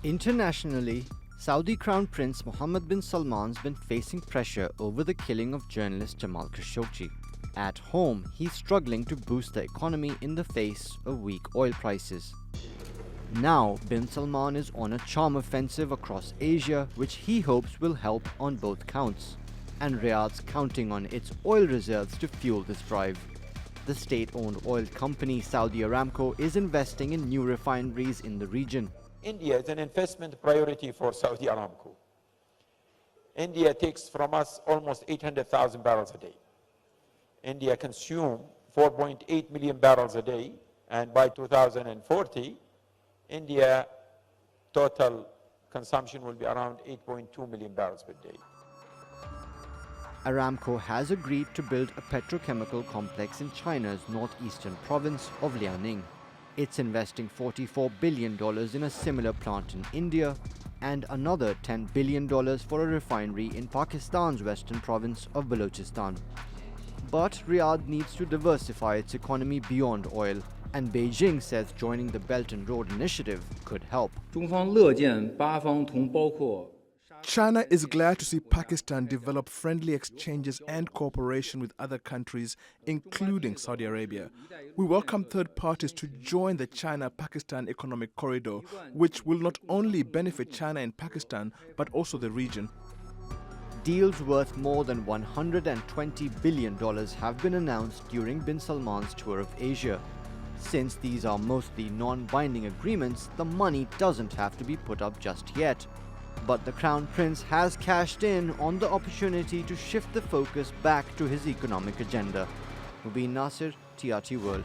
Internationally, Saudi Crown Prince Mohammed bin Salman's been facing pressure over the killing of journalist Jamal Khashoggi. At home, he's struggling to boost the economy in the face of weak oil prices. Now, bin Salman is on a charm offensive across Asia, which he hopes will help on both counts. And Riyadh's counting on its oil reserves to fuel this drive. The state-owned oil company Saudi Aramco is investing in new refineries in the region. India is an investment priority for Saudi Aramco. India takes from us almost 800,000 barrels a day. India consumes 4.8 million barrels a day, and by 2040, India total consumption will be around 8.2 million barrels per day. Aramco has agreed to build a petrochemical complex in China's northeastern province of Liaoning. It's investing $44 billion in a similar plant in India and another $10 billion for a refinery in Pakistan's western province of Balochistan. But Riyadh needs to diversify its economy beyond oil, and Beijing says joining the Belt and Road Initiative could help. China is glad to see Pakistan develop friendly exchanges and cooperation with other countries, including Saudi Arabia. We welcome third parties to join the China-Pakistan Economic Corridor, which will not only benefit China and Pakistan, but also the region. Deals worth more than $120 billion have been announced during bin Salman's tour of Asia. Since these are mostly non-binding agreements, the money doesn't have to be put up just yet. But the Crown Prince has cashed in on the opportunity to shift the focus back to his economic agenda. Mobin Nasir, TRT World.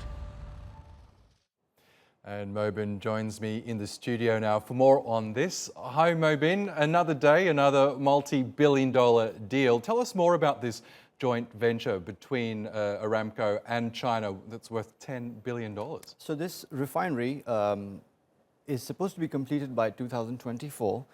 And Mobin joins me in the studio now for more on this. Hi Mobin, another day, another multi-billion-dollar deal. Tell us more about this joint venture between Aramco and China that's worth $10 billion. So this refinery is supposed to be completed by 2024.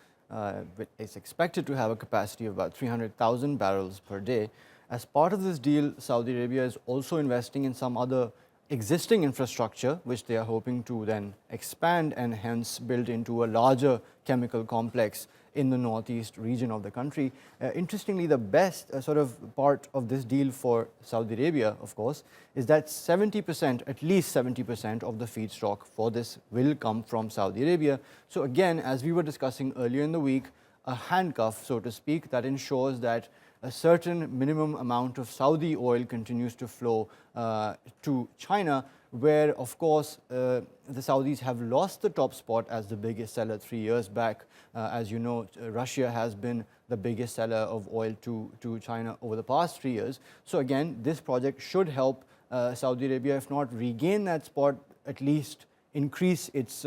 It's expected to have a capacity of about 300,000 barrels per day. As part of this deal, Saudi Arabia is also investing in some other existing infrastructure, which they are hoping to then expand and hence build into a larger chemical complex in the northeast region of the country. Interestingly, the best sort of part of this deal for Saudi Arabia, of course, is that 70%, at least 70% of the feedstock for this will come from Saudi Arabia. So again, as we were discussing earlier in the week, a handcuff, so to speak, that ensures that a certain minimum amount of Saudi oil continues to flow to China, where, of course, the Saudis have lost the top spot as the biggest seller 3 years back. As you know, Russia has been the biggest seller of oil to China over the past 3 years. So again, this project should help Saudi Arabia, if not regain that spot, at least increase its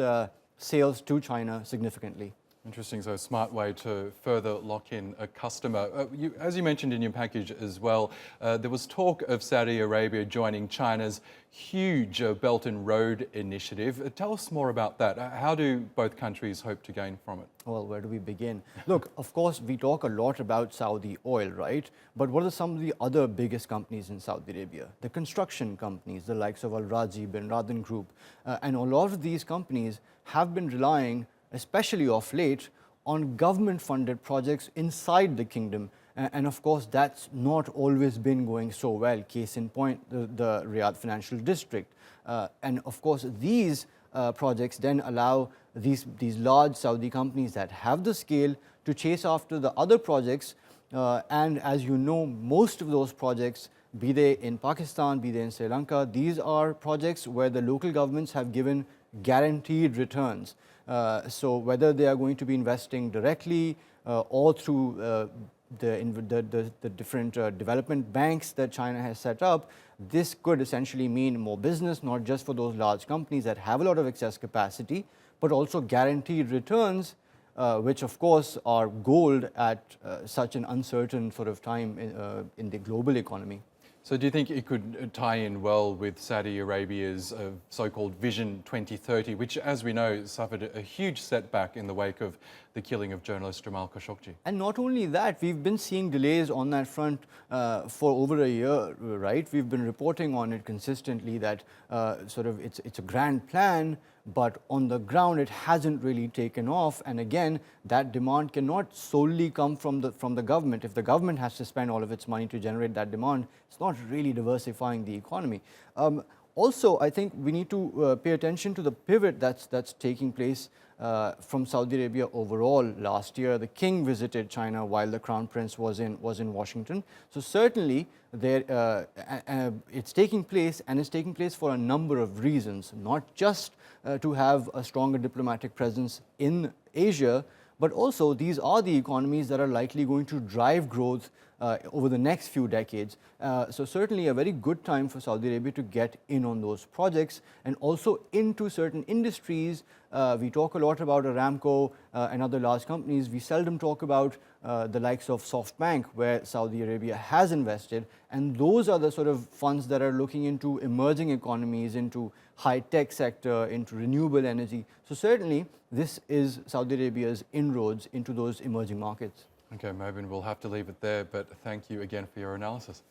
sales to China significantly. Interesting, so a smart way to further lock in a customer. As you mentioned in your package as well, there was talk of Saudi Arabia joining China's huge Belt and Road Initiative. Tell us more about that. How do both countries hope to gain from it? Well, where do we begin? Look, of course, we talk a lot about Saudi oil, right? But what are some of the other biggest companies in Saudi Arabia? The construction companies, the likes of Al Raji, Bin Laden Group, and a lot of these companies have been relying, especially of late, on government-funded projects inside the kingdom. And of course, that's not always been going so well. Case in point, the Riyadh Financial District. And of course, these projects then allow these large Saudi companies that have the scale to chase after the other projects. And as you know, most of those projects, be they in Pakistan, be they in Sri Lanka, these are projects where the local governments have given guaranteed returns. So whether they are going to be investing directly or through the different development banks that China has set up, this could essentially mean more business, not just for those large companies that have a lot of excess capacity, but also guaranteed returns, which of course are gold at such an uncertain sort of time in the global economy. So do you think it could tie in well with Saudi Arabia's so-called Vision 2030, which, as we know, suffered a huge setback in the wake of the killing of journalist Jamal Khashoggi? And not only that, we've been seeing delays on that front for over a year, right? We've been reporting on it consistently that it's a grand plan, but on the ground it hasn't really taken off. And again, that demand cannot solely come from the government. If the government has to spend all of its money to generate that demand, it's not really diversifying the economy. Also, I think we need to pay attention to the pivot that's taking place from Saudi Arabia overall. Last year, the king visited China while the crown prince was in Washington. So certainly, it's taking place, and it's taking place for a number of reasons, not just to have a stronger diplomatic presence in Asia, but also these are the economies that are likely going to drive growth over the next few decades. So certainly a very good time for Saudi Arabia to get in on those projects and also into certain industries. We talk a lot about Aramco and other large companies. We seldom talk about the likes of SoftBank, where Saudi Arabia has invested, and those are the sort of funds that are looking into emerging economies, into high-tech sector, into renewable energy. So certainly this is Saudi Arabia's inroads into those emerging markets. Okay, Mobin, we'll have to leave it there, but thank you again for your analysis.